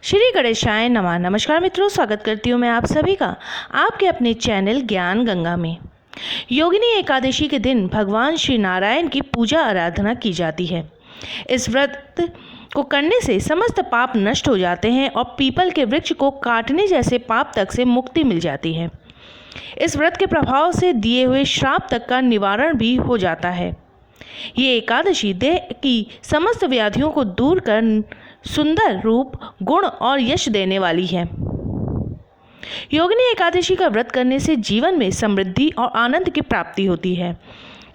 श्री गणेशाय नमः। नमस्कार मित्रों, स्वागत करती हूँ मैं आप सभी का आपके अपने चैनल ज्ञान गंगा में। योगिनी एकादशी के दिन भगवान श्री नारायण की पूजा आराधना की जाती है। इस व्रत को करने से समस्त पाप नष्ट हो जाते हैं और पीपल के वृक्ष को काटने जैसे पाप तक से मुक्ति मिल जाती है। इस व्रत के प्रभाव से दिए हुए श्राप तक का निवारण भी हो जाता है। ये एकादशी देह की समस्त व्याधियों को दूर कर सुंदर रूप, गुण और यश देने वाली है। योगिनी एकादशी का व्रत करने से जीवन में समृद्धि और आनंद की प्राप्ति होती है।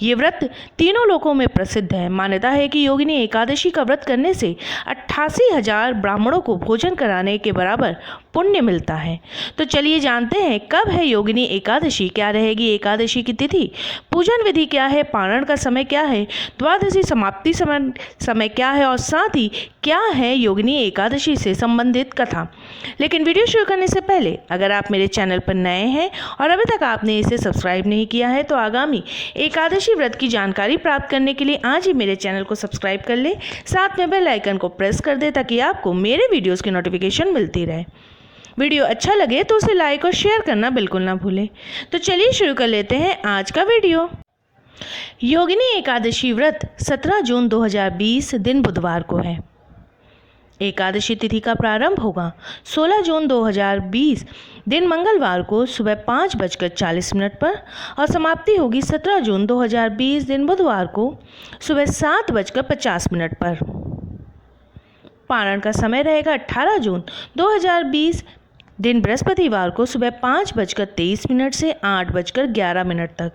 ये व्रत तीनों लोकों में प्रसिद्ध है। मान्यता है कि योगिनी एकादशी का व्रत करने से 88,000 ब्राह्मणों को भोजन कराने के बराबर पुण्य मिलता है। तो चलिए जानते हैं कब है योगिनी एकादशी, क्या रहेगी एकादशी की तिथि, पूजन विधि क्या है, पारण का समय क्या है, द्वादशी समाप्ति समय क्या है और साथ ही क्या है योगिनी एकादशी से संबंधित कथा। लेकिन वीडियो शुरू करने से पहले अगर आप मेरे चैनल पर नए हैं और अभी तक आपने इसे सब्सक्राइब नहीं किया है तो आगामी एकादशी व्रत की जानकारी प्राप्त करने के लिए आज ही मेरे चैनल को सब्सक्राइब कर ले, साथ में बेल आइकन को प्रेस कर दे ताकि आपको मेरे वीडियोस की नोटिफिकेशन मिलती रहे। वीडियो अच्छा लगे तो उसे लाइक और शेयर करना बिल्कुल ना भूलें। तो चलिए शुरू कर लेते हैं आज का वीडियो। योगिनी एकादशी व्रत 17 जून 2020 दिन बुधवार को है। एकादशी तिथि का प्रारंभ होगा 16 जून 2020 दिन मंगलवार को सुबह 5:40 पर और समाप्ति होगी 17 जून 2020 दिन बुधवार को सुबह 7:50 पर। पारण का समय रहेगा 18 जून 2020 दिन बृहस्पतिवार को सुबह 5:23 से 8:11 तक।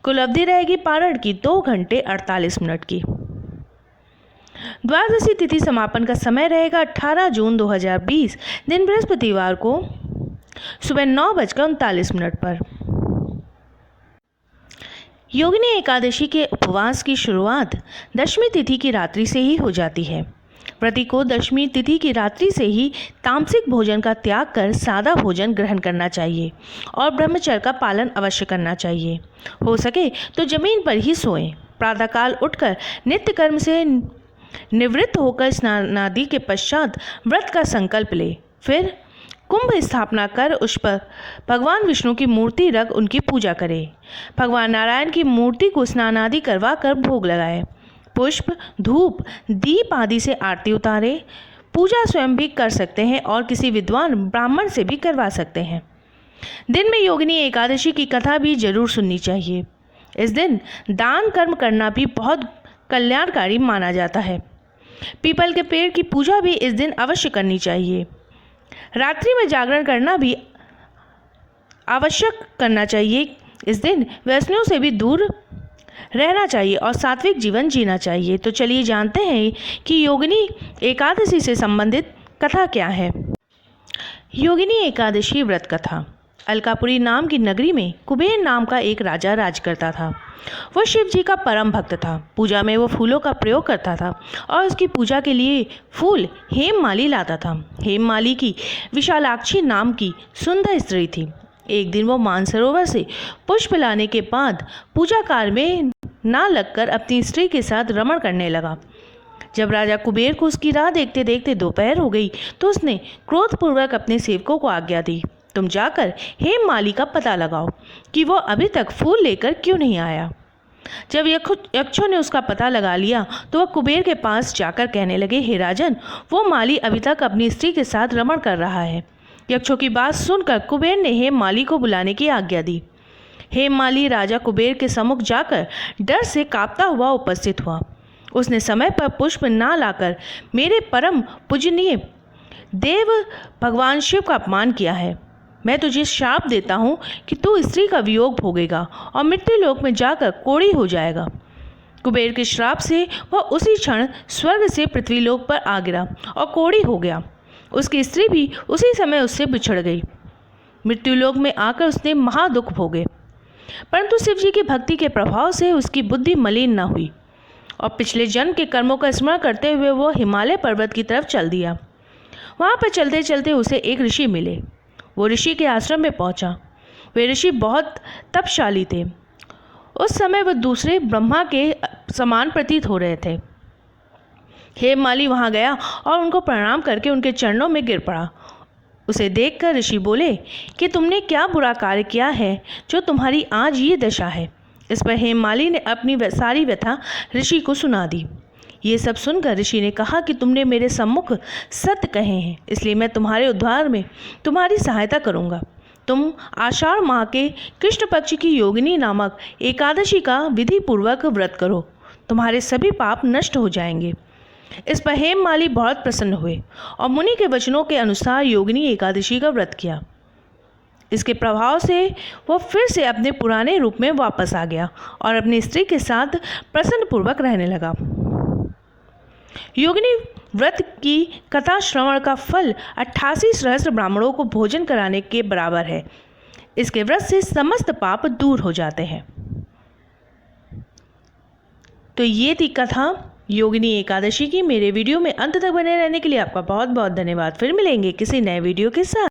कुल अवधि रहेगी पारण की 2 घंटे 48 मिनट की। द्वादशी तिथि समापन का समय रहेगा 18 जून 2020 दिन बृहस्पतिवार को सुबह 9:39 पर। योगिनी एकादशी के उपवास की शुरुआत दशमी तिथि की रात्रि से ही हो जाती है। व्रती को दशमी तिथि की रात्रि से ही तामसिक भोजन का त्याग कर सादा भोजन ग्रहण करना चाहिए और ब्रह्मचर्य का पालन अवश्य करना चाहिए। हो सके तो जमीन पर ही सोएं। प्रातःकाल उठकर नित्य कर्म से निवृत्त होकर स्नानादि के पश्चात व्रत का संकल्प ले। फिर कुंभ स्थापना कर उस पर भगवान विष्णु की मूर्ति रख उनकी पूजा करे। भगवान नारायण की मूर्ति को स्नानादि करवा कर भोग लगाए। पुष्प, धूप, दीप आदि से आरती उतारे। पूजा स्वयं भी कर सकते हैं और किसी विद्वान ब्राह्मण से भी करवा सकते हैं। दिन में योगिनी एकादशी की कथा भी जरूर सुननी चाहिए। इस दिन दान कर्म करना भी बहुत कल्याणकारी माना जाता है। पीपल के पेड़ की पूजा भी इस दिन अवश्य करनी चाहिए। रात्रि में जागरण करना भी आवश्यक करना चाहिए। इस दिन वैष्णव से भी दूर रहना चाहिए और सात्विक जीवन जीना चाहिए। तो चलिए जानते हैं कि योगिनी एकादशी से संबंधित कथा क्या है। योगिनी एकादशी व्रत कथा। अलकापुरी नाम की नगरी में कुबेर नाम का एक राजा राज करता था। वह शिव जी का परम भक्त था। पूजा में वो फूलों का प्रयोग करता था और उसकी पूजा के लिए फूल हेममाली लाता था। हेममाली की विशालाक्षी नाम की सुंदर स्त्री थी। एक दिन वो मानसरोवर से पुष्प लाने के बाद पूजा कार्य में ना लगकर अपनी स्त्री के साथ रमण करने लगा। जब राजा कुबेर को उसकी राह देखते देखते दोपहर हो गई तो उसने क्रोधपूर्वक अपने सेवकों को आज्ञा दी, तुम जाकर हेममाली का पता लगाओ कि वो अभी तक फूल लेकर क्यों नहीं आया। जब यक्षों ने उसका पता लगा लिया तो वह कुबेर के पास जाकर कहने लगे, हे राजन, वो माली अभी तक अपनी स्त्री के साथ रमण कर रहा है। यक्षों की बात सुनकर कुबेर ने हेममाली को बुलाने की आज्ञा दी। हेममाली राजा कुबेर के सम्मुख जाकर डर से कांपता हुआ उपस्थित हुआ। उसने समय पर पुष्प ना लाकर मेरे परम पूजनीय देव भगवान शिव का अपमान किया है। मैं तुझे श्राप देता हूँ कि तू स्त्री का वियोग भोगेगा और मृत्यु लोक में जाकर कोढ़ी हो जाएगा। कुबेर के श्राप से वह उसी क्षण स्वर्ग से पृथ्वीलोक पर आ गिरा और कोढ़ी हो गया। उसकी स्त्री भी उसी समय उससे बिछड़ गई। मृत्युलोक में आकर उसने महादुख भोगे, परंतु शिव जी की भक्ति के प्रभाव से उसकी बुद्धि मलिन न हुई और पिछले जन्म के कर्मों का स्मरण करते हुए वो हिमालय पर्वत की तरफ चल दिया। वहाँ पर चलते चलते उसे एक ऋषि मिले। वो ऋषि के आश्रम में पहुँचा। वे ऋषि बहुत तपशाली थे। उस समय वह दूसरे ब्रह्मा के समान प्रतीत हो रहे थे। हेममाली वहाँ गया और उनको प्रणाम करके उनके चरणों में गिर पड़ा। उसे देखकर ऋषि बोले कि तुमने क्या बुरा कार्य किया है जो तुम्हारी आज ये दशा है। इस पर हेममाली ने अपनी सारी व्यथा ऋषि को सुना दी। ये सब सुनकर ऋषि ने कहा कि तुमने मेरे सम्मुख सत्य कहे हैं, इसलिए मैं तुम्हारे उद्धार में तुम्हारी सहायता करूँगा। तुम आषाढ़ माह के कृष्ण पक्ष की योगिनी नामक एकादशी का विधि पूर्वक व्रत करो, तुम्हारे सभी पाप नष्ट हो जाएंगे। इस पर हेममाली बहुत प्रसन्न हुए और मुनि के वचनों के अनुसार योगिनी एकादशी का व्रत किया। इसके प्रभाव से वह फिर से अपने पुराने रूप में वापस आ गया और अपनी स्त्री के साथ प्रसन्न पूर्वक रहने लगा। योगिनी व्रत की कथा श्रवण का फल 88 सहस्त्र ब्राह्मणों को भोजन कराने के बराबर है। इसके व्रत से समस्त पाप दूर हो जाते हैं। तो ये थी कथा योगिनी एकादशी की। मेरे वीडियो में अंत तक बने रहने के लिए आपका बहुत बहुत धन्यवाद। फिर मिलेंगे किसी नए वीडियो के साथ।